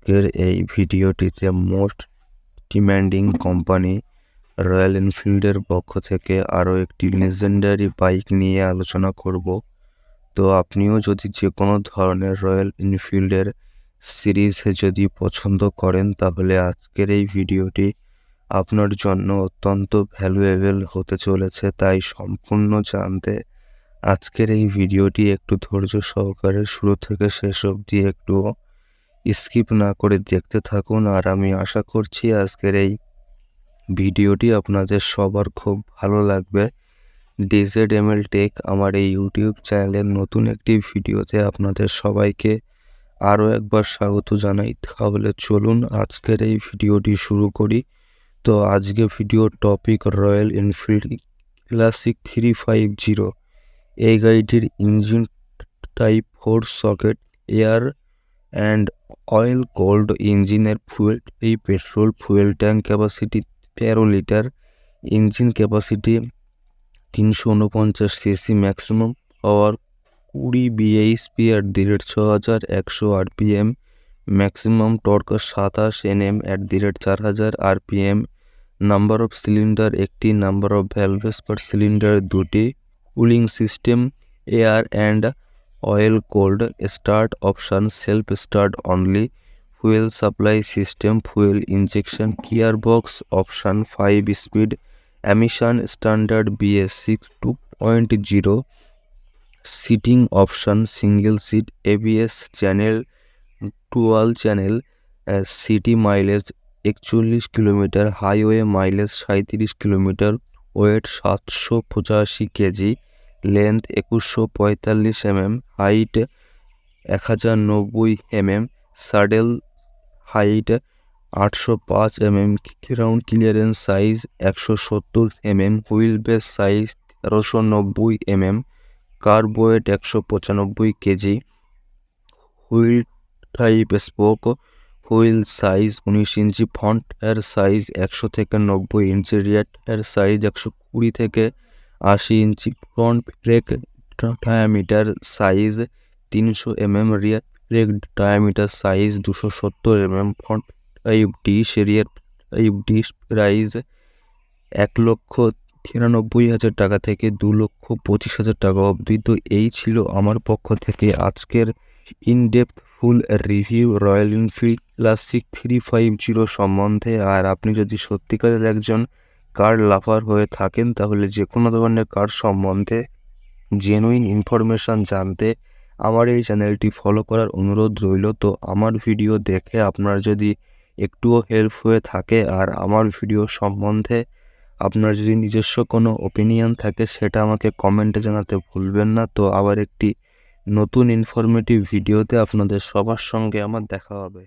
আজকের এই ভিডিওটিতে মোস্ট ডিমান্ডিং কোম্পানি রয়্যাল এনফিল্ডের পক্ষ থেকে আরও একটি লেজেন্ডারি বাইক নিয়ে আলোচনা করব। তো আপনিও যদি যে কোনো ধরনের রয়্যাল এনফিল্ডের সিরিজে যদি পছন্দ করেন তাহলে আজকের এই ভিডিওটি আপনার জন্য অত্যন্ত ভ্যালুয়েবল হতে চলেছে। তাই সম্পূর্ণ জানতে আজকের এই ভিডিওটি একটু ধৈর্য সহকারে শুরু থেকে শেষ অবধি একটু স্কিপ না করে দেখতে থাকুন। আর আমি আশা করছি আজকের এই ভিডিওটি আপনাদের সবার খুব ভালো লাগবে। DZML টেক আমার এই ইউটিউব চ্যানেলের নতুন একটি ভিডিওতে আপনাদের সবাইকে আরও একবার স্বাগত জানাই। তাহলে চলুন আজকের এই ভিডিওটি শুরু করি। তো আজকে ভিডিওর টপিক রয়্যাল এনফিল্ড ক্লাসিক 350। এই গাড়িটির engine type 4 socket air and oil cold ইঞ্জিনের ফুয়েল এই petrol fuel tank capacity 13 litre, engine capacity 349 CC, maximum power 20 bhp at the rate 6100 rpm, maximum torque 27 Nm at the rate 4000 rpm, number of cylinder একটি, number of valves per cylinder দুটি, cooling system air and oil cold, start option self start only, fuel supply system fuel injection, gear box option 5 speed, emission standard BS6 2.0, seating option single seat, ABS channel dual channel, city mileage 41 kilometre, highway mileage 37 kilometre, weight 785 kg, length 2145 mm, height 1090 mm, saddle height 805 mm, ground clearance size 170 mm, wheel base size 1390 mm, kerb weight 195 kg, wheel type spoke, wheel size 19 inch, front এর size 100 থেকে 90 ইঞ্চি, রিয়ার এর size 120 থেকে 80 inch, front brake diameter size 300 mm, rear brake diameter size 270 mm, front type dish, rear type dish, price 1,93,000 টাকা থেকে 2,25,000 টাকা অবধি। তো এই ছিল আমার পক্ষ থেকে আজকের ইনডেপথ ফুল রিভিউ রয়্যাল এনফিল্ড ক্লাসিক 350 সম্বন্ধে। আর আপনি যদি সত্যিকারের একজন কার লাভার হয়ে থাকেন তাহলে যে কোনো ধরনের কার সম্বন্ধে জেনুইন ইনফরমেশান জানতে আমার এই চ্যানেলটি ফলো করার অনুরোধ রইল। তো আমার ভিডিও দেখে আপনার যদি একটুও হেল্প হয়ে থাকে আর আমার ভিডিও সম্বন্ধে আপনার যদি নিজস্ব কোনো ওপিনিয়ন থাকে সেটা আমাকে কমেন্টে জানাতে ভুলবেন না। তো আবার একটি নতুন ইনফরমেটিভ ভিডিওতে আপনাদের সবার সঙ্গে আমার দেখা হবে।